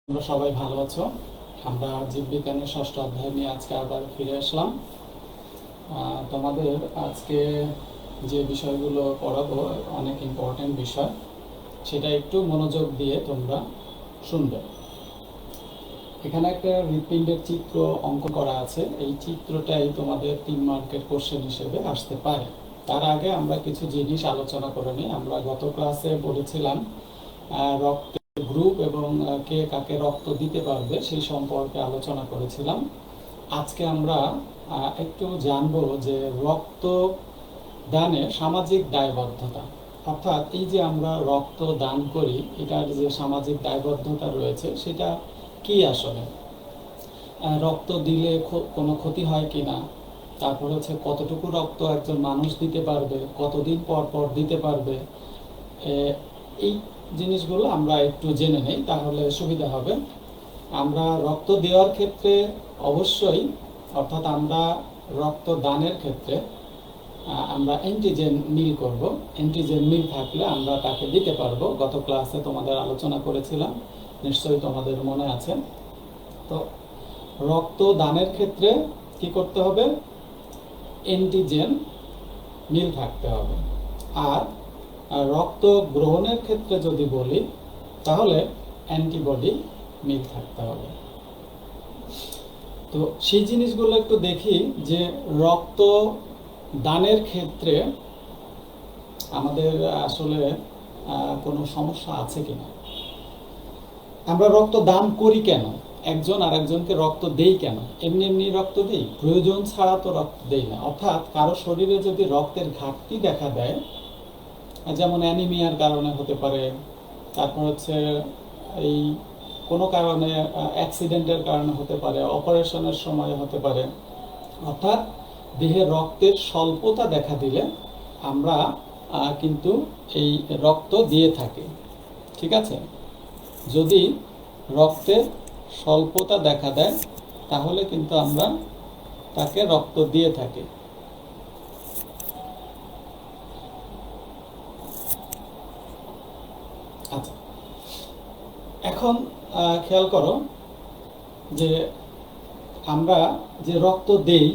তোমরা সবাই ভালো আছো। আমরা জীববিজ্ঞানের ষষ্ঠ অধ্যায় নিয়ে আজকে আবার ফিরে আসলাম। তোমাদের আজকে যে বিষয়গুলো পড়াবো অনেক ইম্পর্টেন্ট বিষয়, সেটা একটু মনোযোগ দিয়ে তোমরা শুনবে। এখানে একটা হৃৎপিণ্ডের চিত্র অঙ্কন করা আছে। এই চিত্রটাই তোমাদের 3 মার্কের কোশ্চেন হিসেবে আসতে পারে। তার আগে আমরা কিছু জিনিস আলোচনা করে নিই। আমরা গত ক্লাসে বলেছিলাম রক্ত গ্রুপ এবং কে কাকে রক্ত দিতে পারবে সেই সম্পর্কে আলোচনা করেছিলাম। আজকে আমরা একটু জানবো যে রক্ত দানের সামাজিক দায়বদ্ধতা, অর্থাৎ এই যে আমরা রক্ত দান করি এটার যে সামাজিক দায়বদ্ধতা রয়েছে সেটা কি আসলে। রক্ত দিলে কোনো ক্ষতি হয় কি না, তারপর হচ্ছে কতটুকু রক্ত একজন মানুষ দিতে পারবে, কতদিন পর পর দিতে পারবে, এই জিনিসগুলো আমরা একটু জেনে নেই, তাহলে সুবিধা হবে। আমরা রক্ত দেওয়ার ক্ষেত্রে অবশ্যই, অর্থাৎ আমরা রক্ত দানের ক্ষেত্রে আমরা অ্যান্টিজেন মিল করব। অ্যান্টিজেন মিল থাকলে আমরা তাকে দিতে পারবো। গত ক্লাসে তোমাদের আলোচনা করেছিলাম, নিশ্চয়ই তোমাদের মনে আছে। তো রক্ত দানের ক্ষেত্রে কি করতে হবে? অ্যান্টিজেন মিল থাকতে হবে। আর রক্ত গ্রহণের ক্ষেত্রে যদি বলি তাহলে অ্যান্টিবডি মিল থাকতে হবে। তো সেই জিনিসগুলো একটু দেখি যে রক্ত দানের ক্ষেত্রে আমাদের আসলে কোনো সমস্যা আছে কিনা। আমরা রক্ত দান করি কেন? একজন আর একজনকে রক্ত দেই কেন? এমনি এমনি রক্ত দিই? প্রয়োজন ছাড়া তো রক্ত দেই না। অর্থাৎ কারো শরীরে যদি রক্তের ঘাটতি দেখা দেয়, যেমন অ্যানিমিয়ার কারণে হতে পারে, তারপর হচ্ছে এই কোনো কারণে অ্যাক্সিডেন্টের কারণে হতে পারে, অপারেশনের সময় হতে পারে, অর্থাৎ দেহে রক্তের স্বল্পতা দেখা দিলে আমরা কিন্তু এই রক্ত দিয়ে থাকি। ঠিক আছে? যদি রক্তের স্বল্পতা দেখা দেয় তাহলে কিন্তু আমরা তাকে রক্ত দিয়ে থাকি। আচ্ছা, এখন খেয়াল করো যে আমরা যে রক্ত দেই,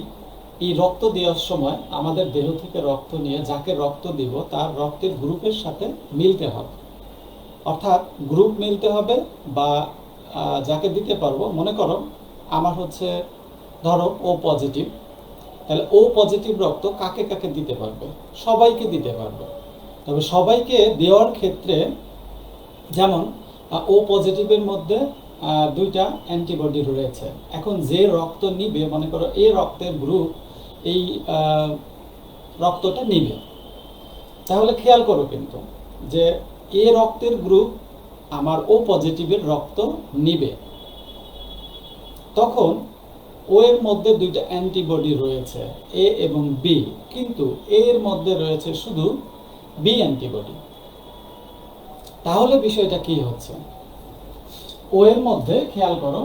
এই রক্ত দেওয়ার সময় আমাদের দেহ থেকে রক্ত নিয়ে যাকে রক্ত দিব তার রক্তের গ্রুপের সাথে মিলতে হবে। অর্থাৎ গ্রুপ মিলতে হবে, বা যাকে দিতে পারবো, মনে করো আমার হচ্ছে ধরো ও পজিটিভ, তাহলে ও পজিটিভ রক্ত কাকে কাকে দিতে পারবে? সবাইকে দিতে পারবে। তবে সবাইকে দেওয়ার ক্ষেত্রে যেমন ও পজিটিভের মধ্যে 2টা অ্যান্টিবডি রয়েছে। এখন যে রক্ত নিবে, মনে করো এ রক্তের গ্রুপ এই রক্তটা নিবে, তাহলে খেয়াল করো কিন্তু যে এ রক্তের গ্রুপ আমার ও পজিটিভের রক্ত নিবে, তখন ও এর মধ্যে 2টা অ্যান্টিবডি রয়েছে, এ এবং বি, কিন্তু এর মধ্যে রয়েছে শুধু বি অ্যান্টিবডি। তাহলে বিষয়টা কি হচ্ছে? ও এর মধ্যে খেয়াল করো,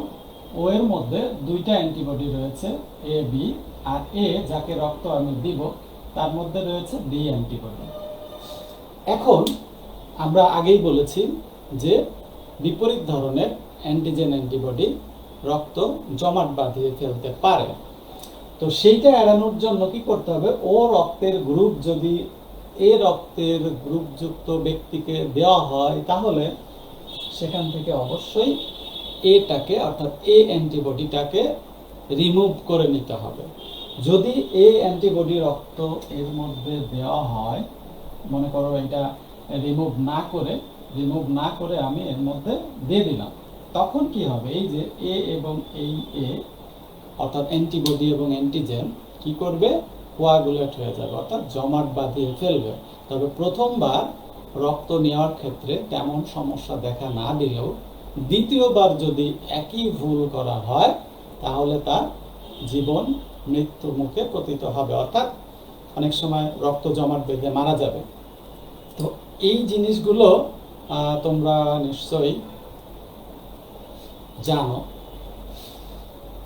ও এর মধ্যে 2টা অ্যান্টিবডি রয়েছে, এ বি, আর এ যাকে রক্ত আমি দিব তার মধ্যে রয়েছে বি অ্যান্টিবডি। এখন আমরা আগেই বলেছি যে বিপরীত ধরনের অ্যান্টিজেন অ্যান্টিবডি রক্ত জমাট বাঁধিয়ে ফেলতে পারে। তো সেইটা এড়ানোর জন্য কি করতে হবে? ও রক্তের গ্রুপ যদি এ রক্তের গ্রুপযুক্ত ব্যক্তিকে দেওয়া হয় তাহলে সেখান থেকে অবশ্যই এটাকে, অর্থাৎ এ অ্যান্টিবডিটাকে রিমুভ করে নিতে হবে। যদি এ অ্যান্টিবডি রক্ত এর মধ্যে দেওয়া হয়, মনে করো এটা রিমুভ না করে আমি এর মধ্যে দিয়ে দিলাম, তখন কি হবে? এই যে এ এবং এই এ, অর্থাৎ অ্যান্টিবডি এবং অ্যান্টিজেন কি করবে? কোয়াগুলেট হয়ে যাবে, অর্থাৎ জমাট বাঁধিয়ে ফেলবে। তবে প্রথমবার রক্ত নেওয়ার ক্ষেত্রে তেমন সমস্যা দেখা না দিলেও দ্বিতীয়বার যদি একই ভুল করা হয় তাহলে তার জীবন মৃত্যুর মুখে পতিত হবে, অর্থাৎ অনেক সময় রক্ত জমাট বেঁধে মারা যাবে। তো এই জিনিসগুলো তোমরা নিশ্চয়ই জানো।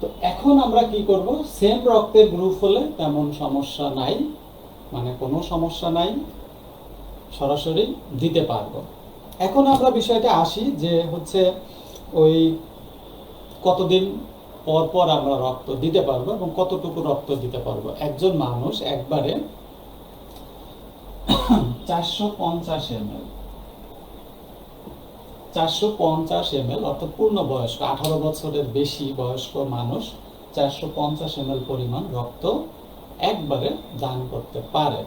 তো এখন আমরা কি করব? সেম রক্তের গ্রুপ হলে তেমন সমস্যা নাই, মানে কোনো সমস্যা নাই, সরাসরি দিতে পারবো। এখন আমরা বিষয়টা আসি যে হচ্ছে ওই কতদিন পর পর আমরা রক্ত দিতে পারবো এবং কতটুকু রক্ত দিতে পারবো। একজন মানুষ একবারে 450 ml 450 ml অর্থাৎ পূর্ণবয়স্ক 18 বছরের বেশি বয়স্ক মানুষ 450 ml পরিমাণ রক্ত একবারে দান করতে পারে।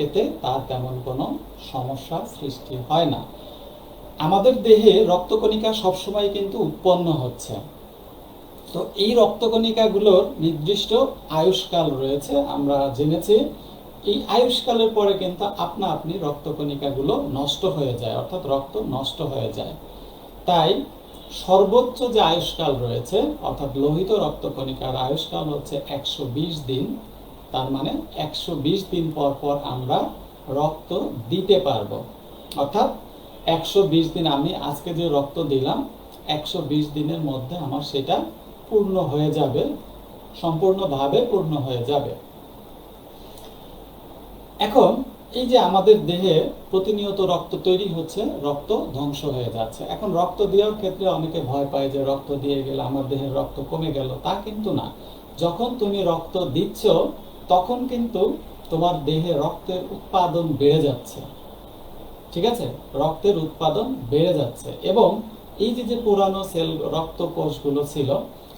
এতে তার তেমন কোনো সমস্যা সৃষ্টি হয় না। আমাদের দেহে রক্তকণিকা সবসময় কিন্তু উৎপন্ন হচ্ছে। তো এই রক্তকণিকাগুলোর নির্দিষ্ট আয়ুষ্কাল রয়েছে, আমরা জেনেছি। এই আয়ুষ্কালের পরে কিন্তু আপনা আপনি রক্তকণিকাগুলো নষ্ট হয়ে যায়, অর্থাৎ রক্ত নষ্ট হয়ে যায়। তাই সর্বোচ্চ যে আয়ুষ্কাল রয়েছে, অর্থাৎ লোহিত রক্তকণিকার আয়ুষ্কাল হচ্ছে 120 দিন। তার মানে 120 দিন পর পর আমরা রক্ত দিতে পারবো। অর্থাৎ 120 দিন, আমি আজকে যে রক্ত দিলাম 120 দিনের মধ্যে আমার সেটা পূর্ণ হয়ে যাবে, সম্পূর্ণভাবে পূর্ণ হয়ে যাবে। এখন এই যে আমাদের দেহে প্রতিনিয়ত রক্ত তৈরি হচ্ছে, রক্ত ধ্বংস হয়ে যাচ্ছে। এখন রক্ত দেওয়ার ক্ষেত্রে অনেকে ভয় পায় যে রক্ত দিয়ে গেলে আমার দেহের রক্ত কমে গেল, তা কিন্তু না। যখন তুমি রক্ত দিচ্ছ তখন কিন্তু তোমার দেহে রক্তের উৎপাদন বেড়ে যাচ্ছে, ঠিক আছে? রক্তের উৎপাদন বেড়ে যাচ্ছে এবং এই যে পুরানো সেল রক্ত কোষগুলো ছিল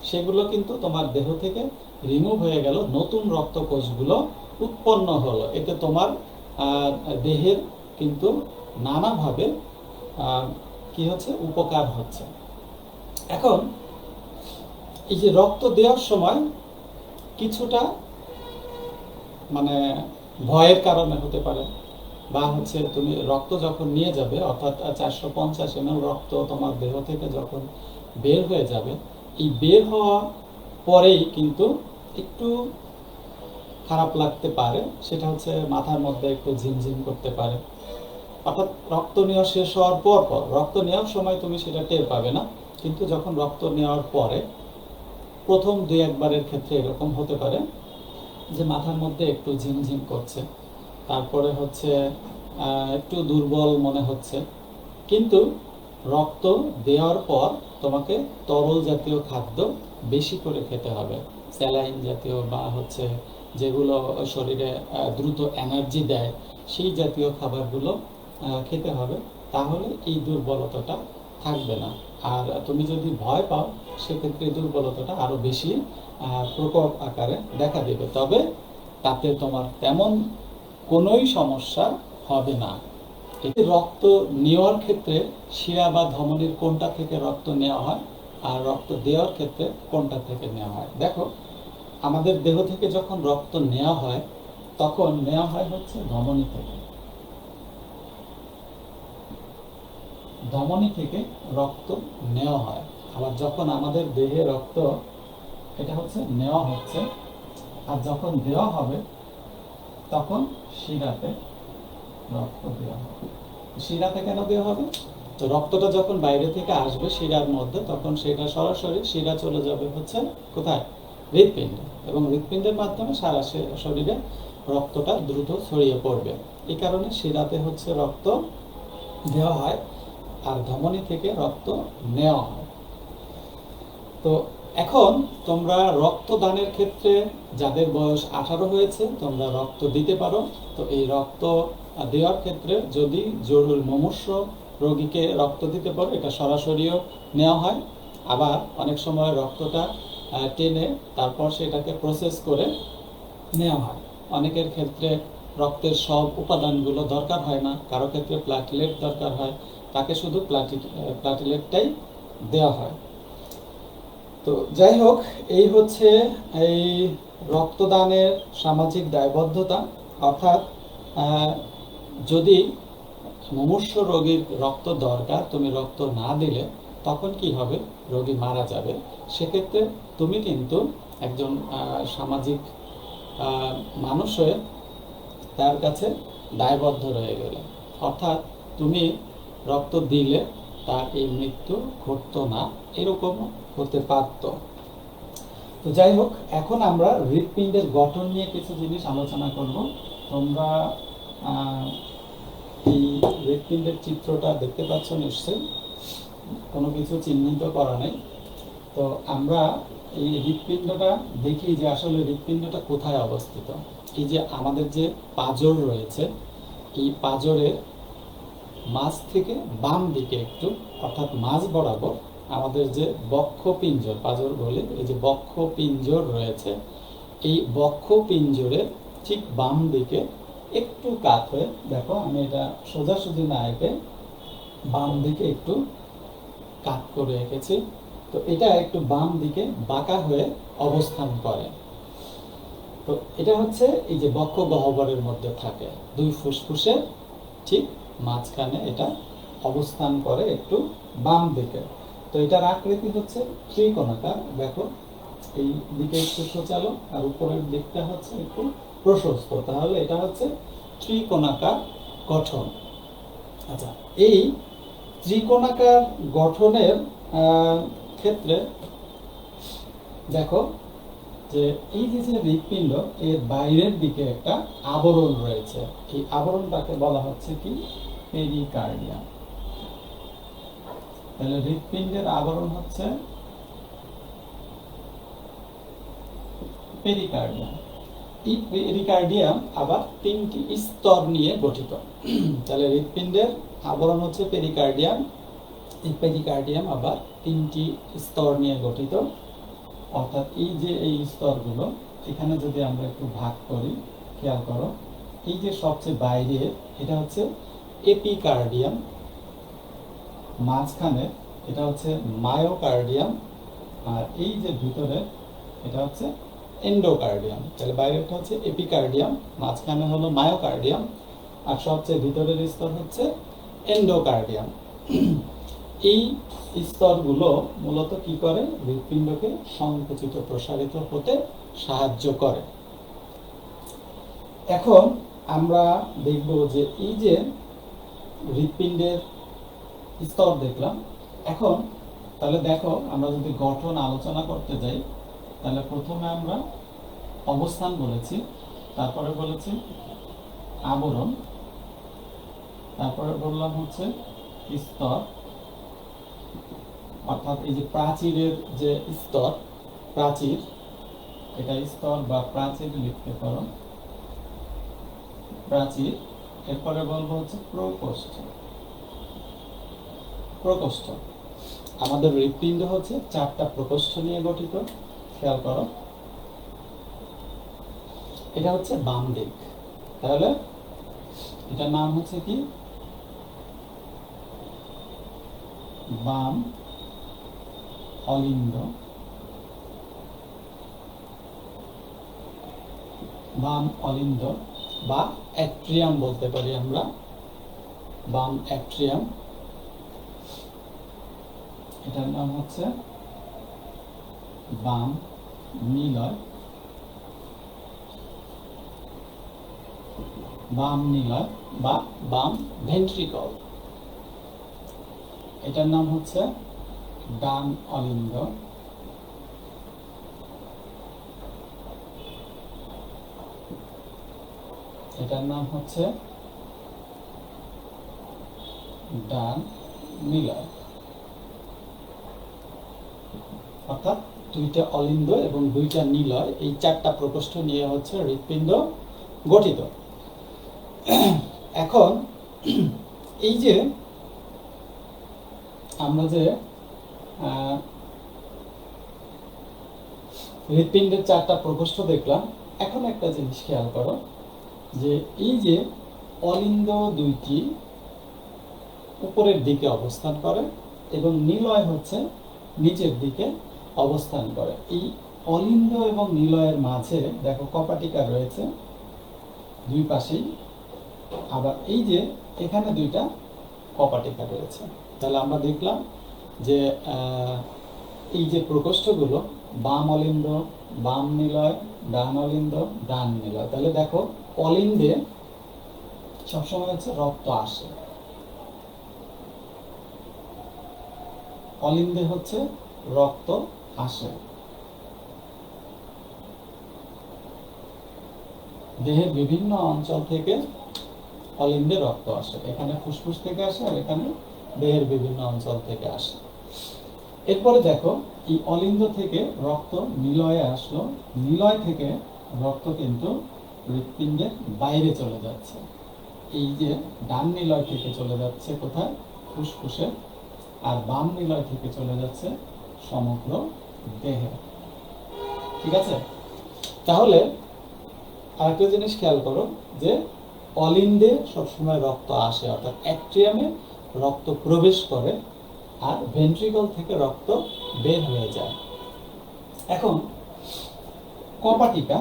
সেগুলো কিন্তু তোমার দেহ থেকে রিমুভ হয়ে গেল, নতুন রক্ত কোষগুলো উৎপন্ন হলো। এতে তোমার দেহের কিন্তু নানাভাবে কি হচ্ছে, উপকার হচ্ছে। এখন এই যে রক্ত দেওয়ার সময় কিছুটা মানে ভয়ের কারণে হতে পারে, বা হচ্ছে তুমি রক্ত যখন নিয়ে যাবে, অর্থাৎ 450 ml রক্ত তোমার দেহ থেকে যখন বের হয়ে যাবে, এই বের হওয়া পরেই কিন্তু একটু খারাপ লাগতে পারে। সেটা হচ্ছে মাথার মধ্যে একটু ঝিমঝিম করতে পারে। অর্থাৎ রক্ত নেওয়া শেষ হওয়ার পর পর, রক্ত নেওয়ার সময় তুমি সেটা টের পাবে না, কিন্তু যখন রক্ত নেওয়ার পরে প্রথম 2-1 বারের ক্ষেত্রে এরকম হতে পারে যে মাথার মধ্যে একটু ঝিমঝিম করছে, তারপরে হচ্ছে একটু দুর্বল মনে হচ্ছে। কিন্তু রক্ত দেওয়ার পর তোমাকে তরল জাতীয় খাদ্য বেশি করে খেতে হবে, স্যালাইন জাতীয় বা হচ্ছে যেগুলো শরীরে দ্রুত এনার্জি দেয় সেই জাতীয় খাবারগুলো খেতে হবে। তাহলে এই দুর্বলতাটা থাকবে না। আর তুমি যদি ভয় পাও সেক্ষেত্রে দুর্বলতাটা আরো বেশি প্রকট আকারে দেখা দেবে, তবে তাতে তোমার তেমন কোনোই সমস্যা হবে না। এতে রক্ত নেওয়ার ক্ষেত্রে শিরা বা ধমনীর কোনটা থেকে রক্ত নেওয়া হয় আর রক্ত দেওয়ার ক্ষেত্রে কোনটা থেকে নেওয়া হয়। দেখো, আমাদের দেহ থেকে যখন রক্ত নেওয়া হয় তখন নেওয়া হয় হচ্ছে ধমনী থেকে। ধমনী থেকে রক্ত নেওয়া হয়। আবার যখন আমাদের দেহে রক্ত এটা হচ্ছে নেওয়া হচ্ছে, আর যখন দেওয়া হবে তখন শিরাতে রক্ত দেওয়া হবে। শিরাতে কেন দেওয়া হবে? তো রক্তটা যখন বাইরে থেকে আসবে শিরার মধ্যে, তখন সেটা সরাসরি শিরা চলে যাবে হচ্ছে কোথায়? হৃৎপিণ্ডে, এবং হৃৎপিণ্ডের মাধ্যমে সারা শরীরে রক্তটা দ্রুত ছড়িয়ে পড়বে। এই কারণে শিরাতে হচ্ছে রক্ত দেওয়া হয় আর ধমনী থেকে রক্ত নেওয়া হয়। তো এখন তোমরা রক্তদানের ক্ষেত্রে যাদের বয়স 18 হয়েছে তোমরা রক্ত দিতে পারো। তো এই রক্ত দেওয়ার ক্ষেত্রে যদি জরুরি মুমূর্ষ রোগীকে রক্ত দিতে পারো, এটা সরাসরিও নেওয়া হয়। আবার অনেক সময় রক্তটা টেনে তারপর সেটাকে প্রসেস করে নেওয়া হয়। অনেকের ক্ষেত্রে রক্তের সব উপাদানগুলো দরকার হয় না, কারো ক্ষেত্রে প্লাটিলেট দরকার হয়, তাকে শুধু প্লাটিলেটটাই দেওয়া হয়। তো যাই হোক, এই হচ্ছে এই রক্তদানের সামাজিক দায়বদ্ধতা। অর্থাৎ যদি মুমূর্ষ রোগীর রক্ত দরকার, তুমি রক্ত না দিলে তখন কি হবে? রোগী মারা যাবে। সেক্ষেত্রে তুমি কিন্তু একজন সামাজিক মানুষ হয়ে তার কাছে দায়বদ্ধ রয়ে গেলে। অর্থাৎ তুমি রক্ত দিলে তার এই মৃত্যু ঘটতো না, এরকম হতে পারত। তো যাই হোক, এখন আমরা হৃৎপিণ্ডের গঠন নিয়ে কিছু জিনিস আলোচনা করব। তোমরা এই হৃৎপিণ্ডের চিত্রটা দেখতে পাচ্ছ নিশ্চয়ই। কোনো কিছু চিহ্নিত করা নেই। তো আমরা এই হৃৎপিণ্ডটা দেখি যে আসলে হৃৎপিণ্ডটা কোথায় অবস্থিত। এই যে আমাদের যে পাঁজর রয়েছে, এই পাঁজরের মাঝ থেকে বাম দিকে একটু, অর্থাৎ মাঝ বরাবর আমাদের যে বক্ষ পিঞ্জর, পাঁজর বলে এই যে বক্ষ পিঞ্জর রয়েছে, এই বক্ষ পিঞ্জরের ঠিক বাম দিকে একটু কাত হয়ে, দেখো আমি এটা সোজাসুজি না এঁকে বাম দিকে একটু কাত করে রেখেছি। তো এটা একটু বাম দিকে বাঁকা হয়ে অবস্থান করে। তো এটা হচ্ছে এই যে বক্ষ গহ্বরের মধ্যে থাকে, দুই ফুসফুসের ঠিক মাঝখানে এটা অবস্থান করে একটু বাম দিকে। তো এটার আকৃতি হচ্ছে ত্রিকোণাকার, দেখো এই দিকে একটু সোচালো আর উপরের দিকটা হচ্ছে একটু প্রশস্ত, তাহলে এটা হচ্ছে ত্রিকোণাকার গঠন। আচ্ছা, এই ত্রিকোণাকার গঠনের ক্ষেত্রে দেখো যে এই যে হৃৎপিণ্ড, এর বাইরের দিকে একটা আবরণ রয়েছে, এই আবরণটাকে বলা হচ্ছে কি পেরিকার্ডিয়াম। তাহলে হৃৎপিণ্ডের আবরণ হচ্ছে পেরিকার্ডিয়াম। এই পেরিকার্ডিয়াম আবার তিনটি স্তর নিয়ে গঠিত। তাহলে হৃৎপিণ্ডের আবরণ হচ্ছে পেরিকার্ডিয়াম, এই পেরিকার্ডিয়াম আবার তিনটি স্তর নিয়ে গঠিত। অর্থাৎ এই যে এই স্তরগুলো, এখানে যদি আমরা একটু ভাগ করি, খেয়াল করো, এই যে সবচেয়ে বাইরে এটা হচ্ছে এপিকার্ডিয়াম, মাঝখানে এটা হচ্ছে মায়োকার্ডিয়াম, আর এই যে ভিতরে এটা হচ্ছে এন্ডোকার্ডিয়াম। তাহলে বাইরেটা হচ্ছে এপিকার্ডিয়াম, মাঝখানে হলো মায়োকার্ডিয়াম, আর সবচেয়ে ভিতরের স্তর হচ্ছে এন্ডোকার্ডিয়াম। এই স্তরগুলো মূলত কি করে, হৃৎপিণ্ডকে সংকুচিত প্রসারিত হতে সাহায্য করে। এখন আমরা দেখব যে এই যে হৃৎপিণ্ডের স্তর দেখলাম, এখন তাহলে দেখো আমরা যদি গঠন আলোচনা করতে যাই, তাহলে প্রথমে আমরা অবস্থান বলেছি, তারপরে বলেছি আবরণ, তারপরে বললাম হচ্ছে স্তর, অর্থাৎ এই যে প্রাচীরের যে স্তর, প্রাচীর, এটা স্তর বা প্রাচীর লিখতে পারো, প্রাচীর। এরপরে বলবো হচ্ছে প্রকোষ্ঠ। প্রকোষ্ঠ, আমাদের হৃৎপিণ্ড হচ্ছে চারটা প্রকোষ্ঠ নিয়ে গঠিত, খেয়াল করো, এটা হচ্ছে বাম দিক, তাহলে এটার নাম হচ্ছে কি বাম অলিন্দ, বাম অলিন্দ বা অ্যাট্রিয়াম বলতে পারি আমরা, বাম অ্যাট্রিয়াম। এটার নাম হচ্ছে বাম নিলয়, বাম নিলয় বা বাম ভেন্ট্রিকল। এটার নাম হচ্ছে ডান অলিন্দ, এটার নাম হচ্ছে ডান নিলয়। অর্থাৎ দুইটা অলিন্দ এবং দুইটা নিলয়, এই চারটা প্রকোষ্ঠ নিয়ে হচ্ছে হৃৎপিণ্ড গঠিত। এখন এই যে আমরা যে হৃৎপিণ্ডের চারটা প্রকোষ্ঠ দেখলাম, এখন একটা জিনিস খেয়াল করো যে এই যে অলিন্দ দুইটি উপরের দিকে অবস্থান করে এবং নিলয় হচ্ছে নিচের দিকে অবস্থান করে। এই অলিন্দ এবং নিলয়ের মাঝে দেখো কপাটিকা রয়েছে দুই পাশেই, আবার এই যে এখানে দুইটা কপাটিকা রয়েছে। তাহলে আমরা দেখলাম যে এই যে প্রকোষ্ঠগুলো, বাম অলিন্দ, বাম নিলয়, ডান অলিন্দ, ডান নিলয়। তাহলে দেখো অলিন্দে সবসময় হচ্ছে রক্ত আসে, অলিন্দে হচ্ছে রক্ত আসে, দেহের বিভিন্ন অঞ্চল থেকে অলিন্দে রক্ত আসে, এখানে ফুসফুস থেকে আসে আর এখানে দেহের বিভিন্ন অঞ্চল থেকে আসে। এরপরে দেখো এই অলিন্দ থেকে রক্ত নিলয়ে আসলো, নিলয় থেকে রক্ত কিন্তু হৃৎপিণ্ডের বাইরে চলে যাচ্ছে। এই যে ডান নিলয় থেকে চলে যাচ্ছে কোথায়? ফুসফুসে। আর বাম নিলয় থেকে চলে যাচ্ছে সমগ্র দেহে। ঠিক আছে? তাহলে আরেকটা জিনিস খেয়াল করো যে অলিন্দে সবসময় রক্ত আসে, অর্থাৎ অ্যাট্রিয়ামে রক্ত প্রবেশ করে আর ভেন্ট্রিকল থেকে রক্ত বের হয়ে যায়। এখন কপাটিকা,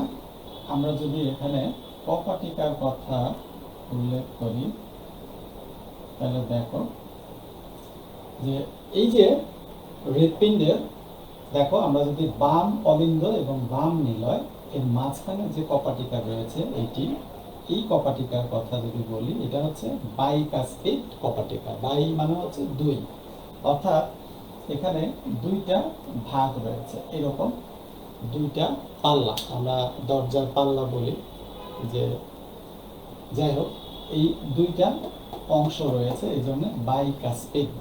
আমরা যদি এখানে কপাটিকার কথা উল্লেখ করি তাহলে দেখো যে এই যে হৃৎপিণ্ডের, দেখো আমরা যদি বাম অলিন্দ এবং বাম নিলয় এর মাঝখানে যে কপাটিকা রয়েছে এটি, এই কপাটিকার কথা যদি বলি, এটা হচ্ছে বাইকাস্পিড কপাটিকা। বাই মানে হচ্ছে দুই, অর্থাৎ এখানে দুইটা ভাগ রয়েছে, এরকম দুইটা পাল্লা, আমরা দরজার পাল্লা বলি যে, যাই হোক এই দুইটা অংশ রয়েছে, এই জন্য বাইকাস্পিড।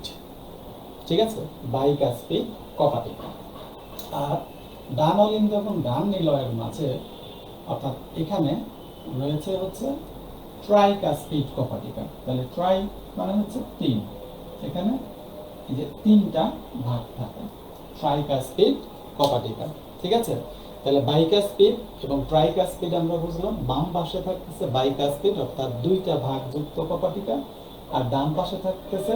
ঠিক আছে? বাইকাস্পিড কপাটিকা। আর ডান অলিন্দ এবং ডান নিলয়ের মাঝে, অর্থাৎ এখানে রয়েছে হচ্ছে ট্রাইকাস্পিড কপাটিকা। তাহলে ট্রাই মানে হচ্ছে তিন, এখানে এই যে তিনটা ভাগ থাকে, ট্রাইকাস্পিড কপাটিকা। ঠিক আছে? তাহলে বাইকাস্পিড এবং ট্রাইকাস্পিড আমরা বুঝলাম। বাম পাশে থাকতেছে বাইকাস্পিড অর্থাৎ দুইটা ভাগ যুক্ত কপাটিকা, আর ডান পাশে থাকতেছে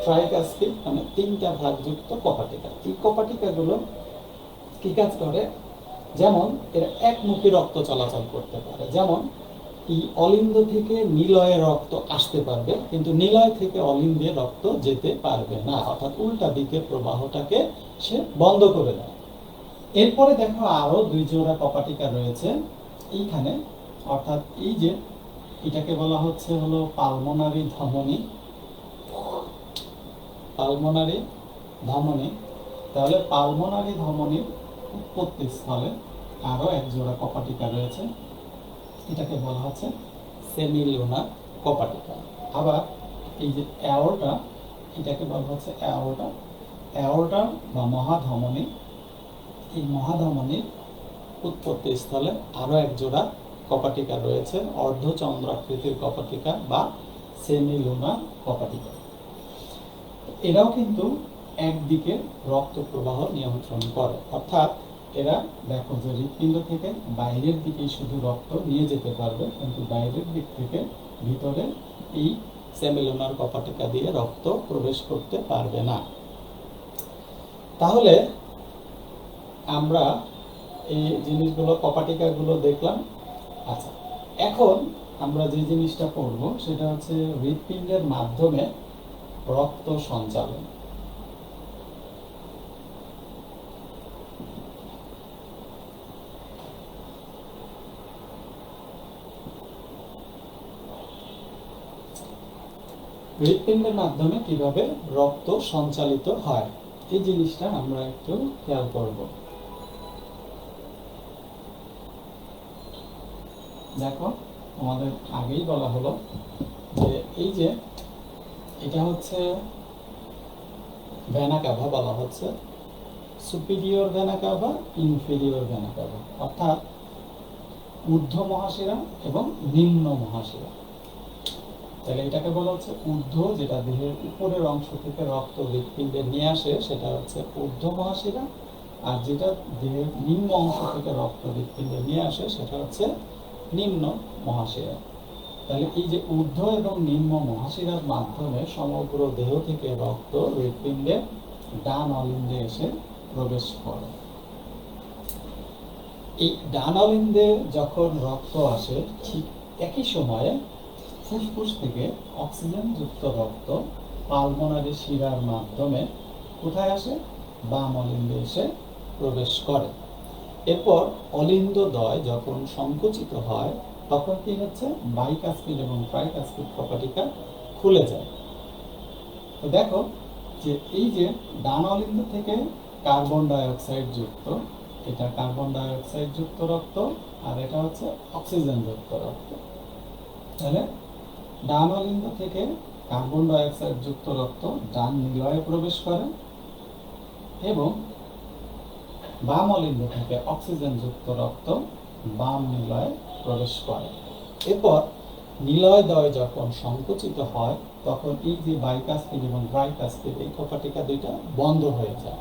ট্রাইকাস্পিড মানে তিনটা ভাগ যুক্ত কপাটিকা। এই কপাটিকাগুলো কি কাজ করে? যেমন এরা একমুখী রক্ত চলাচল করতে পারে, যেমন এই অলিন্দ থেকে নিলয়ে রক্ত আসতে পারবে, কিন্তু নিলয় থেকে অলিন্দে রক্ত যেতে পারবে না, অর্থাৎ উল্টা দিকে প্রবাহটাকে সে বন্ধ করে দেয়। এরপরে দেখো আরো দুই জোড়া কপাটিকা রয়েছে এইখানে, অর্থাৎ এই যে এটাকে বলা হচ্ছে হলো পালমোনারি ধমনী, পালমোনারি ধমনী। তাহলে পালমোনারি ধমনীর উৎপত্তি স্থলে আরো এক জোড়া কপাটিকা রয়েছে, এটাকে বলা হচ্ছে সেমিলুনার কপাটিকা। আবার এই যে অ্যাওর্টা, এটাকে বলা হচ্ছে অ্যাওর্টা, অ্যাওর্টা বা মহাধমনী। এই মহাধমনীর উৎপত্তি স্থলে আরো এক জোড়া কপাটিকা রয়েছে, অর্ধচন্দ্রাকৃতির কপাটিকা বা সেমিলুনার কপাটিকা। এরাও কিন্তু একদিকে রক্ত প্রবাহ নিয়ন্ত্রণ করে, অর্থাৎ এরা দেখো যে হৃৎপিণ্ড থেকে বাইরের দিকে শুধু রক্ত নিয়ে যেতে পারবে, কিন্তু বাইরের দিক থেকে ভিতরে এই সেমিলুনার কপাটিকা দিয়ে রক্ত প্রবেশ করতে পারবে না। তাহলে আমরা এই জিনিসগুলো, কপাটিকাগুলো দেখলাম। আচ্ছা, এখন আমরা যে জিনিসটা পড়ব সেটা হচ্ছে হৃৎপিণ্ডের মাধ্যমে রক্ত সঞ্চালন। হৃৎপিণ্ডের মাধ্যমে কিভাবে রক্ত সঞ্চালিত হয় এই জিনিসটা আমরা একটু খেয়াল করব। দেখো আমাদের আগেই বলা হলো যে এই যে এটা হচ্ছে ভেনা কাভা, বলা হচ্ছে superior vena CAVA, inferior vena CAVA, অর্থাৎ ঊর্ধ্ব মহাশিরা এবং নিম্ন মহাশিরা। তাহলে এটাকে বলা হচ্ছে ঊর্ধ্ব, যেটা দেহের উপরের অংশ থেকে রক্ত হৃৎপিণ্ডে নিয়ে আসে সেটা হচ্ছে ঊর্ধ্ব মহাশিরা, আর যেটা দেহের নিম্ন অংশ থেকে রক্ত হৃৎপিণ্ডে নিয়ে আসে সেটা হচ্ছে নিম্ন মহাশিরা। তাহলে এই যে ঊর্ধ্ব এবং নিম্ন মহাশিরার মাধ্যমে সমগ্র দেহ থেকে রক্ত হৃৎপিণ্ডে ডান অলিন্দে এসে প্রবেশ করে। এই ডান অলিন্দে যখন রক্ত আসে ঠিক একই সময়ে ফুসফুস থেকে অক্সিজেন যুক্ত রক্ত পালমোনারি শিরার মাধ্যমে কোথায় আসে? বাম অলিন্দে এসে প্রবেশ করে। এরপর অলিন্দদ্বয় যখন সংকুচিত হয় তখন কি হচ্ছে? বাইকাস্পিড এবং ট্রাইকাস্পিড কপাটিকা খুলে যায়। তো দেখো যে এই যে ডান অলিন্দ থেকে কার্বন ডাইঅক্সাইড যুক্ত, এটা কার্বন ডাইঅক্সাইড যুক্ত রক্ত, আর এটা হচ্ছে অক্সিজেন যুক্ত রক্ত। তাহলে ডান অলিন্দ থেকে কার্বন ডাই অক্সাইড যুক্ত রক্ত ডান নিলয়ে প্রবেশ করে এবং বাম অলিন্দ থেকে অক্সিজেন যুক্ত রক্ত বাম নিলয়ে প্রবেশ করে। এরপর নিলয়দ্বয় যখন সংকুচিত হয় তখন এই যে বাইকাস্পিড এবং ট্রাইকাস্পিড এই কপাটিকা দুইটা বন্ধ হয়ে যায়।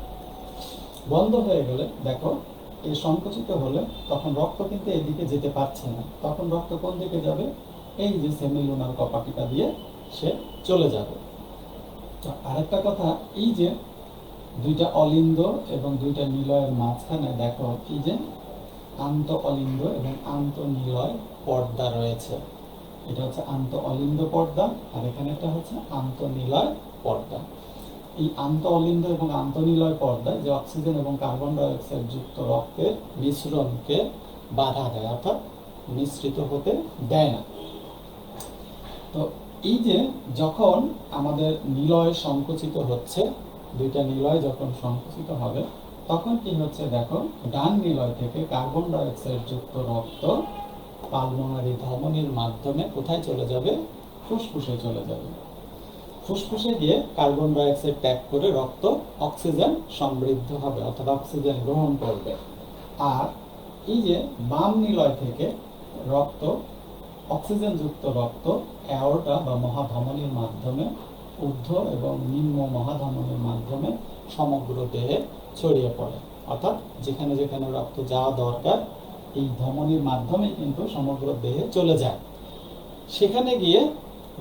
বন্ধ হয়ে গেলে দেখো এই সংকুচিত হলে তখন রক্ত কিন্তু এদিকে যেতে পারছে না, তখন রক্ত কোন দিকে যাবে? এই যে সেমিলুনার কপাটিকা দিয়ে সে চলে যাবে। তো আরেকটা কথা, এই যে দুইটা অলিন্দ এবং দুইটা নিলয়ের মাঝখানে দেখো এই যে আন্ত অলিন্দ এবং আন্ত নিলয় পর্দা রয়েছে। এটা হচ্ছে আন্ত অলিন্দ পর্দা আর এখানে এটা হচ্ছে আন্ত নিলয় পর্দা। এই আন্ত অলিন্দ এবং আন্ত নিলয় পর্দায় যে অক্সিজেন এবং কার্বন ডাই অক্সাইড যুক্ত রক্তের মিশ্রণকে বাধা দেয়, অর্থাৎ মিশ্রিত হতে দেয় না। তো এই যে যখন আমাদের নিলয় সংকুচিত হচ্ছে, দুইটা নিলয় যখন সংকুচিত হবে তখন কি হচ্ছে দেখো, ডান নিলয় থেকে কার্বন ডাই অক্সাইড যুক্ত রক্ত পালমোনারি ধমনির মাধ্যমে কোথায় চলে যাবে? ফুসফুসে চলে যাবে। ফুসফুসে গিয়ে কার্বন ডাই অক্সাইড ত্যাগ করে রক্ত অক্সিজেন সমৃদ্ধ হবে, অর্থাৎ অক্সিজেন গ্রহণ করবে। আর এই যে বাম নিলয় থেকে রক্ত অক্সিজেন যুক্ত রক্ত অ্যাওর্টা বা মহাধমনির মাধ্যমে ঊর্ধ্ব এবং নিম্ন মহাধমনির মাধ্যমে সমগ্র দেহে ছড়িয়ে পড়ে, অর্থাৎ যেখানে যেখানে রক্ত যাওয়া দরকার এই ধমনির মাধ্যমে কিন্তু সমগ্র দেহে চলে যায়। সেখানে গিয়ে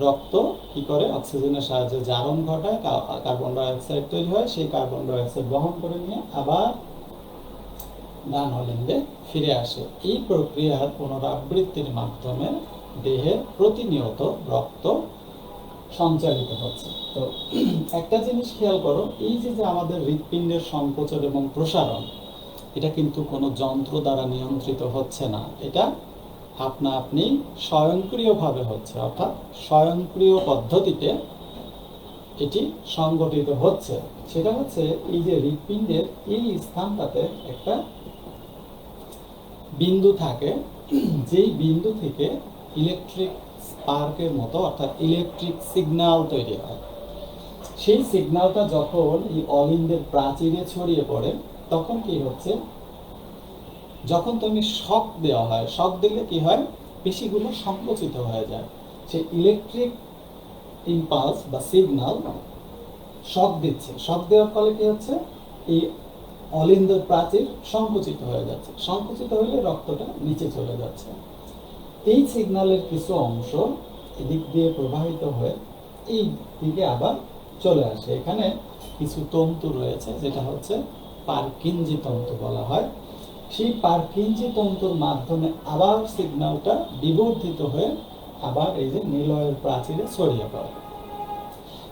রক্ত কি করে? অক্সিজেনের সাহায্যে জারণ ঘটায়, কার্বন ডাই অক্সাইড তৈরি হয়, সেই কার্বন ডাই অক্সাইড বহন করে নিয়ে আবার ডান অলিন্দে ফিরে আসে। এই প্রক্রিয়ার পুনরাবৃত্তির মাধ্যমে দেহে প্রতিনিয়ত রক্ত সঞ্চালিত হচ্ছে। তো একটা জিনিস খেয়াল করো, এই যে আমাদের হৃৎপিণ্ডের সংকোচন এবং প্রসারণ, এটা কিন্তু কোনো যন্ত্র দ্বারা নিয়ন্ত্রিত হচ্ছে না, এটা আপনা আপনি স্বয়ংক্রিয়ভাবে হচ্ছে, অর্থাৎ স্বয়ংক্রিয় পদ্ধতিতে এটি সংগঠিত হচ্ছে। সেটা হচ্ছে এই যে হৃৎপিণ্ডের এই স্থানটাতে একটা বিন্দু থাকে, যেই বিন্দু থেকে ইলেকট্রিক স্পার্কের মতো অর্থাৎ ইলেকট্রিক সিগন্যাল তৈরি হয়। সেই সিগন্যালটা যখন এই অলিন্দের প্রাচীরে ছড়িয়ে পড়ে তখন কি হচ্ছে, যখন তুমি শক দেওয়া হয়, শক দিলে কি হয়? পেশিগুলো সংকুচিত হয়ে যায়। সেই ইলেকট্রিক ইম্পালস বা সিগন্যাল শক দিচ্ছে, শক দেওয়ার ফলে কি হচ্ছে? এই অলিন্দের প্রাচীর সংকুচিত হয়ে যাচ্ছে, সংকুচিত হলে রক্তটা নিচে চলে যাচ্ছে। এই সিগন্যালের কিছু অংশ এদিক দিয়ে প্রবাহিত হয়ে এই দিকে আবার চলে আসে। এখানে কিছু তন্তু রয়েছে যেটা হচ্ছে পারকিনজি তন্তু বলা হয়। সেই পারকিনজি তন্তুর মাধ্যমে আবার সিগন্যালটা বিবর্ধিত হয়ে আবার এই যে নিলয়ের প্রাচীরে ছড়িয়ে পড়ে।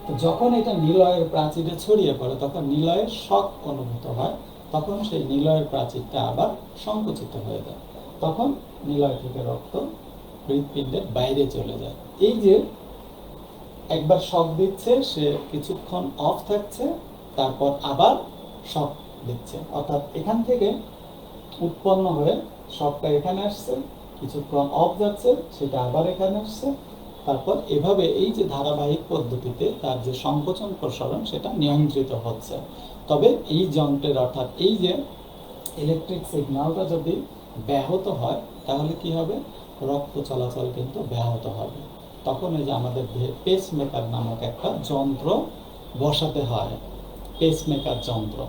তো যখন এটা নিলয়ের প্রাচীরে ছড়িয়ে পড়ে তখন নিলয়ের শক অনুভূত হয়, তখন সেই নিলয়ের প্রাচীরটা আবার সংকুচিত হয়ে যায়, তখন নিলয় থেকে রক্ত হৃৎপিণ্ডের বাইরে চলে যায়। এই যে একবার শক দিচ্ছে, সে কিছুক্ষণ অফ থাকছে, তারপর আবার শক দিচ্ছে, অর্থাৎ এখান থেকে উৎপন্ন হয়ে শকটা এখানে আসছে, কিছুক্ষণ অফ যাচ্ছে, সেটা আবার এখানে আসছে, তারপর এভাবে এই যে ধারাবাহিক পদ্ধতিতে তার যে সংকোচন প্রসারণ সেটা নিয়ন্ত্রিত হচ্ছে। তবে এই যন্ত্রের অর্থাৎ এই যে ইলেকট্রিক সিগন্যালটা যদি ব্যাহত হয় তাহলে কি হবে? রক্ত চলাচল কিন্তু ব্যাহত হবে। তখন এই যে আমাদের দেহে পেসমেকার নামক একটা যন্ত্র বসাতে হয়, পেসমেকার যন্ত্র।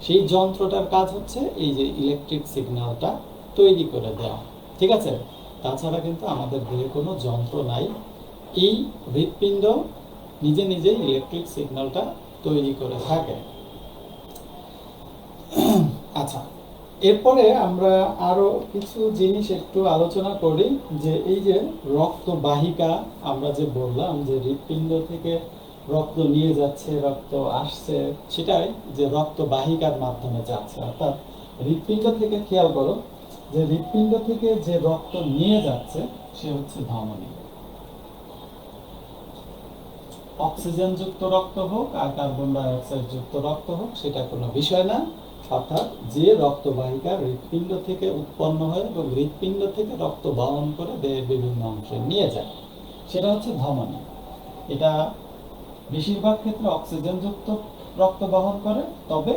সেই যন্ত্রটার কাজ হচ্ছে এই যে ইলেকট্রিক সিগন্যালটা তৈরি করে দেওয়া, ঠিক আছে? তাছাড়া কিন্তু আমাদের দেহে কোনো যন্ত্র নাই, এই হৃৎপিণ্ড নিজে নিজেই ইলেকট্রিক সিগন্যালটা তৈরি করে থাকে। আচ্ছা, এরপরে আমরা আরো কিছু জিনিস একটু আলোচনা করি, যে এই যে রক্তবাহিকা আমরা যে বললাম যে হৃৎপিণ্ড থেকে রক্ত নিয়ে যাচ্ছে, রক্ত আসছে, সেটাই যে রক্তবাহিকার মাধ্যমে যাচ্ছে। অর্থাৎ হৃৎপিণ্ড থেকে খেয়াল করো যে হৃৎপিণ্ড থেকে যে রক্ত নিয়ে যাচ্ছে সে হচ্ছে ধমনী। অক্সিজেন যুক্ত রক্ত হোক আর কার্বন ডাই অক্সাইড যুক্ত রক্ত হোক সেটা কোনো বিষয় না, অর্থাৎ যে রক্তবাহিকা হৃৎপিণ্ড থেকে উৎপন্ন হয় এবং হৃৎপিণ্ড থেকে রক্ত বহন করে দেহের বিভিন্ন অংশে নিয়ে যায় সেটা হচ্ছে ধমনী। এটা বেশিরভাগ ক্ষেত্রে অক্সিজেনযুক্ত রক্ত বহন করে, তবে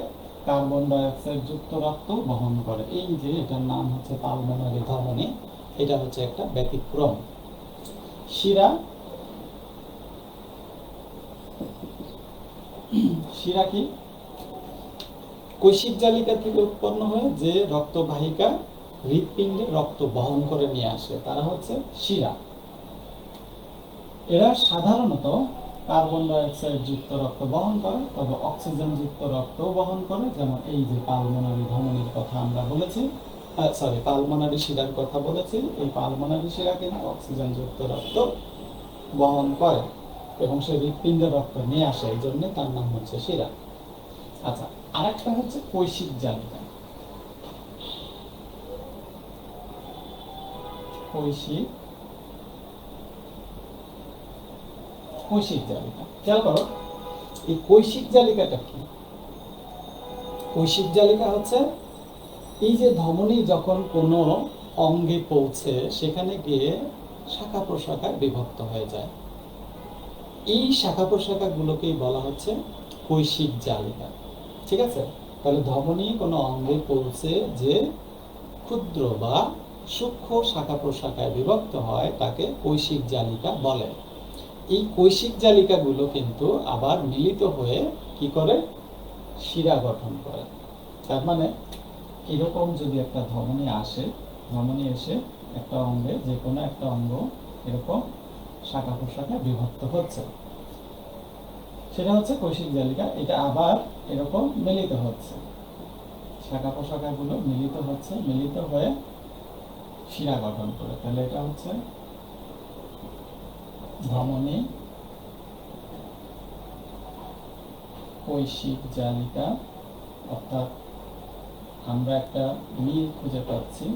কার্বন ডাই অক্সাইড যুক্ত রক্ত বহন করে। এই যে এটার নাম হচ্ছে পালমোনারি ধমনী, এটা হচ্ছে একটা ব্যতিক্রম। শিরা, শিরা কি? কৈশিক জালিকা থেকে উৎপন্ন হয়ে যে রক্তবাহিকা হৃৎপিণ্ডে রক্ত বহন করে নিয়ে আসে তারা হচ্ছে শিরা। এরা সাধারণত কার্বন ডাই অক্সাইড যুক্ত রক্ত বহন করে, তবে অক্সিজেন যুক্ত রক্তও বহন করে। যেমন এই যে পালমোনারি ধমনীর কথা আমরা বলেছি, পালমোনারি শিরার কথা বলেছি, এই পালমোনারি শিরা কিন্তু অক্সিজেন যুক্ত রক্ত বহন করে এবং সে হৃৎপিণ্ডে রক্ত নিয়ে আসে, এই জন্য তার নাম হচ্ছে শিরা। আচ্ছা, আরেকটা হচ্ছে কৈশিক জালিকা। কৈশিক জালিকা, খেয়াল করো এই কৈশিক জালিকাটা কি? কৈশিক জালিকা হচ্ছে এই যে ধমনী যখন কোনো অঙ্গে পৌঁছে সেখানে গিয়ে শাখা প্রশাখায় বিভক্ত হয়ে যায়, এই শাখা প্রশাখাগুলোকেই বলা হচ্ছে কৈশিক জালিকা। ঠিক আছে? তাহলে ধমনী কোনো অঙ্গে পৌঁছে যে ক্ষুদ্র বা সূক্ষ্ম শাখা প্রশাখায় বিভক্ত হয় তাকে কৈশিক জালিকা বলে। এই কৈশিক জালিকাগুলো কিন্তু আবার মিলিত হয়ে কি করে? শিরা গঠন করে। তার মানে এরকম যদি একটা ধমনী আসে, ধমনী এসে একটা অঙ্গে, যে কোনো একটা অঙ্গ এরকম শাখা প্রশাখায় বিভক্ত হচ্ছে, সেটা হচ্ছে কৈশিক জালিকা। এটা আবার এরকম মিলিত হচ্ছে, শাখা প্রশাখাগুলো মিলিত হচ্ছে, মিলিত হয়ে শিরা গঠন করে। তাহলে এটা হচ্ছে ধমনী কৈশিক জালিকা, অর্থাৎ আমরা একটা মিল খুঁজে পাচ্ছি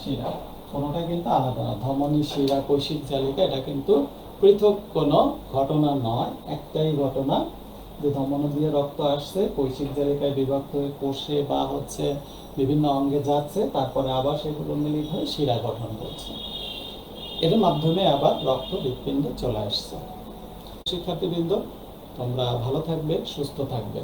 শিরা। কোনোটা কিন্তু আলাদা না, ধমনী, শিরা, কৈশিক জালিকা এটা কিন্তু পৃথক কোনো ঘটনা নয়, একটাই ঘটনা যে ধমনী দিয়ে রক্ত আসছে, কৈশিক জালিকায় বিভক্ত হয়ে কোষে বা হচ্ছে বিভিন্ন অঙ্গে যাচ্ছে, তারপরে আবার সেগুলো মিলিত হয়ে শিরা গঠন করছে। এর মাধ্যমে আবার রক্ত হৃৎপিণ্ডে চলে আসছে। শিক্ষার্থীবৃন্দ, তোমরা ভালো থাকবে, সুস্থ থাকবে।